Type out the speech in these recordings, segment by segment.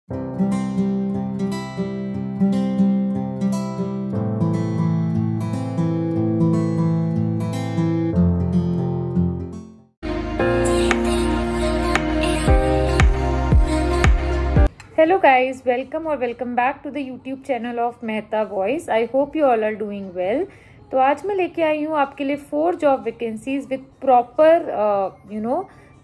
Hello guys, welcome or welcome back to the YouTube channel of Mehta Voice. I hope you all are doing well. तो आज मैं लेके आई हूँ आपके लिए 4 job vacancies with proper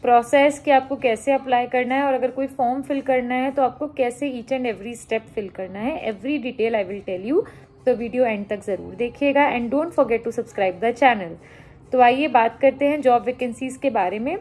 process कि आपको कैसे अप्लाई करना है और अगर कोई फॉर्म फिल करना है तो आपको कैसे each and every step fill करना है. Every detail I will tell you, तो वीडियो एंड तक जरूर देखिएगा and don't forget to subscribe the channel. तो आइए बात करते हैं जॉब वैकेंसीज के बारे में.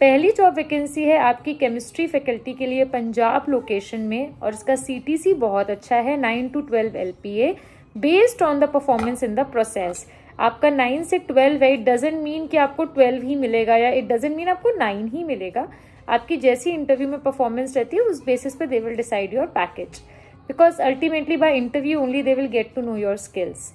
पहली जॉब वैकेंसी है आपकी केमिस्ट्री फैकल्टी के लिए पंजाब लोकेशन में और इसका CTC बहुत अच्छा है 9 to 12 LPA based on the performance in the process. आपका 9 से 12 है, इट डजेंट मीन कि आपको 12 ही मिलेगा या इट डजेंट मीन आपको 9 ही मिलेगा. आपकी जैसी इंटरव्यू में परफॉर्मेंस रहती है उस बेसिस पे they will decide your package, because ultimately by interview only they will get to know your skills.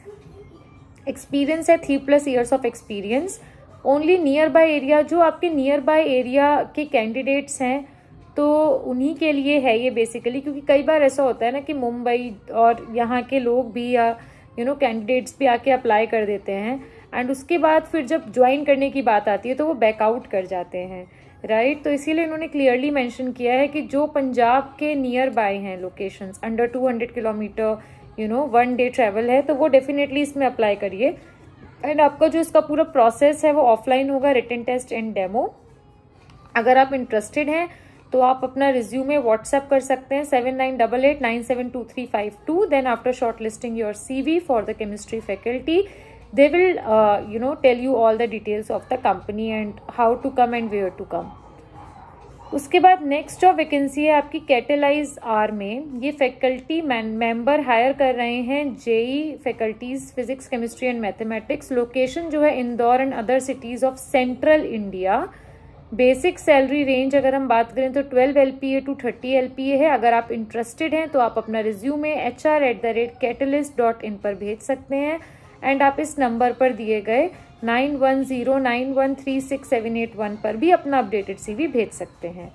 Experience है 3+ years of experience. Only near by area, जो आपके नियर बाय एरिया के candidates हैं तो उन्हीं के लिए है ये बेसिकली, क्योंकि कई बार ऐसा होता है ना कि मुंबई और यहाँ के लोग भी या कैंडिडेट्स भी आके अप्लाई कर देते हैं एंड उसके बाद फिर जब ज्वाइन करने की बात आती है तो वो बैकआउट कर जाते हैं, राइट. तो इसीलिए इन्होंने क्लियरली मेंशन किया है कि जो पंजाब के नियर बाय हैं locations under 200 kilometre 1 day travel है तो वो डेफिनेटली इसमें अप्लाई करिए. एंड आपका जो इसका पूरा प्रोसेस है वो ऑफलाइन होगा, रिटन टेस्ट एंड डेमो. अगर आप इंटरेस्टेड हैं तो आप अपना रिज्यूमे व्हाट्सएप कर सकते हैं 7988972352. Then after short listing your CV for the chemistry faculty they will tell you all the details of the company and how to come and where to come. उसके बाद next job vacancy है आपकी catalyse are में. ये faculty member higher कर रहे हैं JEE faculties physics chemistry and mathematics. Location जो है Indore and other cities of central India. Basic salary range अगर हम बात करें तो 12 LPA to 30 LPA है. अगर आप इंटरेस्टेड हैं तो आप अपना रिज्यूमे hr@catalyst.in पर भेज सकते हैं एंड आप इस नंबर पर दिए गए 9109136781 पर भी अपना अपडेटेड CV भेज सकते हैं.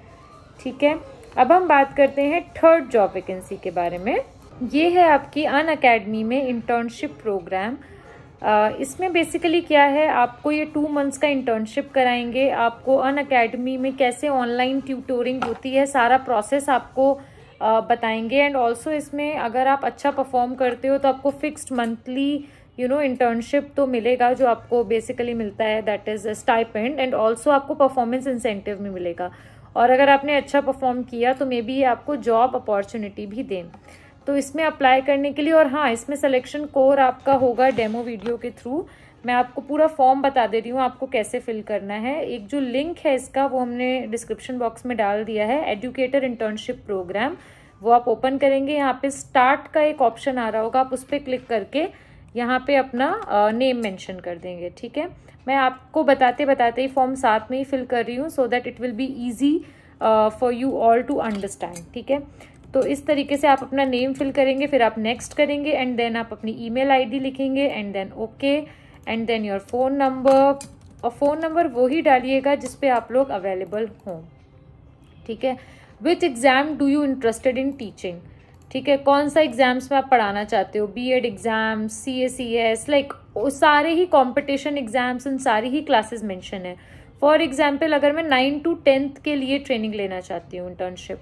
ठीक है, अब हम बात करते हैं थर्ड जॉब वैकेंसी के बारे में. ये है आपकी अनअकैडमी में इंटर्नशिप प्रोग्राम. इसमें बेसिकली क्या है, आपको ये 2 months का इंटर्नशिप कराएंगे. आपको अनअकैडमी में कैसे ऑनलाइन ट्यूटोरिंग होती है सारा प्रोसेस आपको बताएंगे एंड ऑल्सो इसमें अगर आप अच्छा परफॉर्म करते हो तो आपको फिक्स्ड मंथली इंटर्नशिप तो मिलेगा जो आपको बेसिकली मिलता है, that is stipend and also आपको परफॉर्मेंस इंसेंटिव में मिलेगा. और अगर आपने अच्छा परफॉर्म किया तो मे बी ये आपको जॉब अपॉर्चुनिटी भी दें. तो इसमें अप्लाई करने के लिए, और हाँ इसमें सिलेक्शन कोर आपका होगा डेमो वीडियो के थ्रू. मैं आपको पूरा फॉर्म बता दे रही हूँ आपको कैसे फिल करना है. एक जो लिंक है इसका वो हमने डिस्क्रिप्शन बॉक्स में डाल दिया है, एजुकेटर इंटर्नशिप प्रोग्राम. वो आप ओपन करेंगे, यहाँ पे स्टार्ट का एक ऑप्शन आ रहा होगा, आप उस पर क्लिक करके यहाँ पे अपना नेम मेंशन कर देंगे. ठीक है, मैं आपको बताते बताते ही फॉर्म साथ में ही फिल कर रही हूँ so that it will be easy for you all to understand. ठीक है, तो इस तरीके से आप अपना नेम फिल करेंगे, फिर आप नेक्स्ट करेंगे एंड देन आप अपनी email ID लिखेंगे and then okay and then your phone number. और फ़ोन नंबर वो ही डालिएगा जिस पे आप लोग अवेलेबल हों. ठीक है, which exam do you interested in teaching. ठीक है, कौन सा एग्जाम्स में आप पढ़ाना चाहते हो, BEd एग्जाम्स, CACS, लाइक सारे ही कॉम्पिटिशन एग्जाम्स एंड सारी ही क्लासेस मेंशन है. फॉर एग्जाम्पल अगर मैं 9 to 10th के लिए ट्रेनिंग लेना चाहती हूँ इंटर्नशिप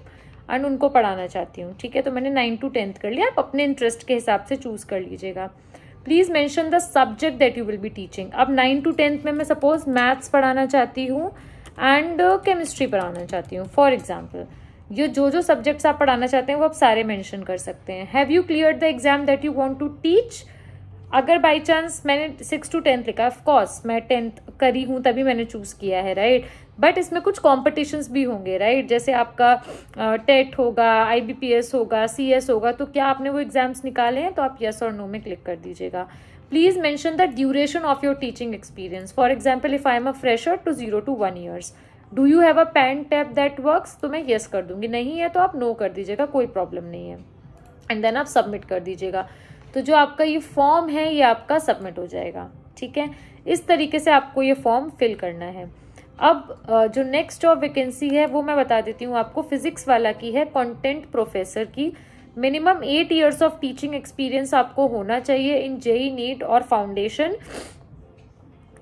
एंड उनको पढ़ाना चाहती हूँ, ठीक है, तो मैंने 9 to 10th कर लिया. आप अपने इंटरेस्ट के हिसाब से चूज कर लीजिएगा. Please mention the subject that you will be teaching. अब 9 to 10th में मैं सपोज मैथ्स पढ़ाना चाहती हूँ एंड केमिस्ट्री पढ़ाना चाहती हूँ फॉर एग्जाम्पल. ये जो सब्जेक्ट्स आप पढ़ाना चाहते हैं वो आप सारे मेंशन कर सकते हैं. Have you cleared the exam that you want to teach. अगर बाई चांस मैंने 6 to 10th लिखा, ऑफ कोर्स मैं 10th करी हूँ तभी मैंने चूज किया है, राइट. बट इसमें कुछ कॉम्पिटिशन्स भी होंगे, राइट. जैसे आपका टेट होगा, IBPS होगा, CS होगा, तो क्या आपने वो एग्जाम्स निकाले हैं, तो आप यस और नो में क्लिक कर दीजिएगा. Please mention the duration of your teaching experience. For example if I am a fresher to 0 to 1 years. Do you have a pen tab that works, तो मैं येस कर दूंगी. नहीं है तो आप नो कर दीजिएगा, कोई प्रॉब्लम नहीं है. एंड देन आप सबमिट कर दीजिएगा. तो जो आपका ये फॉर्म है ये आपका सबमिट हो जाएगा. ठीक है, इस तरीके से आपको ये फॉर्म फिल करना है. अब जो नेक्स्ट जॉब वैकेंसी है वो मैं बता देती हूँ आपको, फिजिक्स वाला की है, कंटेंट प्रोफेसर की। Minimum 8 years of teaching experience आपको होना चाहिए इन जेई नीट और foundation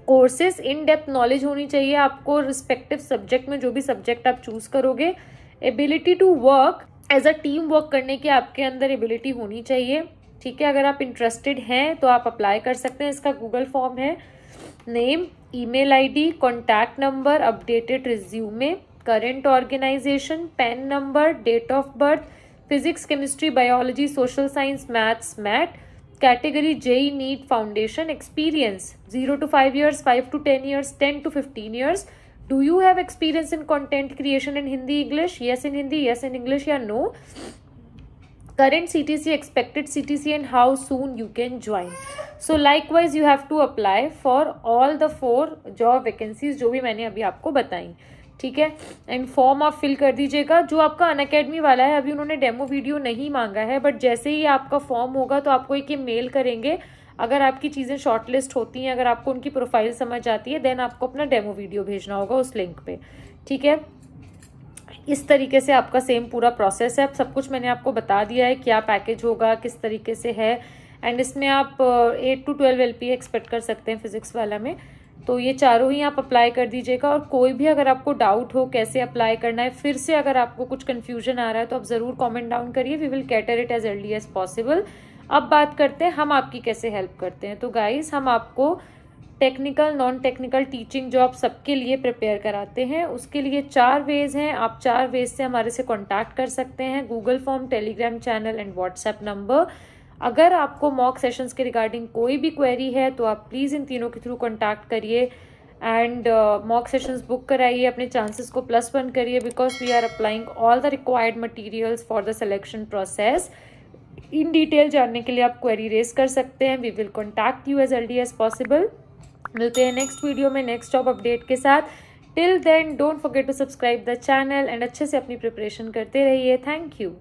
courses. In depth knowledge होनी चाहिए आपको रिस्पेक्टिव सब्जेक्ट में, जो भी सब्जेक्ट आप चूज करोगे। Ability to work as a team work करने की आपके अंदर एबिलिटी होनी चाहिए, ठीक है। अगर आप इंटरेस्टेड हैं तो आप अप्लाई कर सकते हैं। इसका गूगल फॉर्म है। Name, email ID, contact number, updated resume, current organization, PAN number, date of birth, physics, chemistry, biology, social science, maths, MAT, category JEE NEET foundation, experience 0 to 5 years, 5 to 10 years, 10 to 15 years. Do you have experience in content creation in Hindi, English? Yes in Hindi, yes in English, या no? Current CTC, expected CTC, and how soon you can join. So likewise you have to apply for all the 4 job vacancies जो भी मैंने अभी आपको बताई, ठीक है। And form आप फिल कर दीजिएगा। जो आपका अनअकैडमी वाला है, अभी उन्होंने डेमो वीडियो नहीं मांगा है, बट जैसे ही आपका फॉर्म होगा तो आपको एक मेल करेंगे। अगर आपकी चीज़ें शॉर्टलिस्ट होती हैं, अगर आपको उनकी प्रोफाइल समझ आती है, देन आपको अपना डेमो वीडियो भेजना होगा उस लिंक पे, ठीक है। इस तरीके से आपका सेम पूरा प्रोसेस है। अब सब कुछ मैंने आपको बता दिया है, क्या पैकेज होगा, किस तरीके से है। एंड इसमें आप 8 to 12 LPA एक्सपेक्ट कर सकते हैं फिजिक्स वाला में। तो ये चारों ही आप अप्लाई कर दीजिएगा। और कोई भी अगर आपको डाउट हो कैसे अप्लाई करना है, फिर से अगर आपको कुछ कन्फ्यूजन आ रहा है, तो आप ज़रूर कमेंट डाउन करिए। We will cater it as early as possible. अब बात करते हैं हम आपकी कैसे हेल्प करते हैं। तो गाइस, हम आपको technical, non technical teaching job सबके लिए प्रिपेयर कराते हैं। उसके लिए 4 वेज हैं। आप 4 वेज से हमारे से कॉन्टैक्ट कर सकते हैं। Google form, Telegram channel and WhatsApp number. अगर आपको मॉक सेशंस के रिगार्डिंग कोई भी क्वेरी है तो आप प्लीज़ इन तीनों के थ्रू कॉन्टैक्ट करिए एंड मॉक सेशंस बुक कराइए, अपने चांसेस को +1 करिए, because we are applying all the required materials for the selection process. In detail जानने के लिए आप क्वेरी रेज कर सकते हैं। We will contact you as early as possible. मिलते हैं नेक्स्ट वीडियो में नेक्स्ट जॉब अपडेट के साथ। Till then don't forget to subscribe the channel and अच्छे से अपनी प्रिपरेशन करते रहिए। Thank you.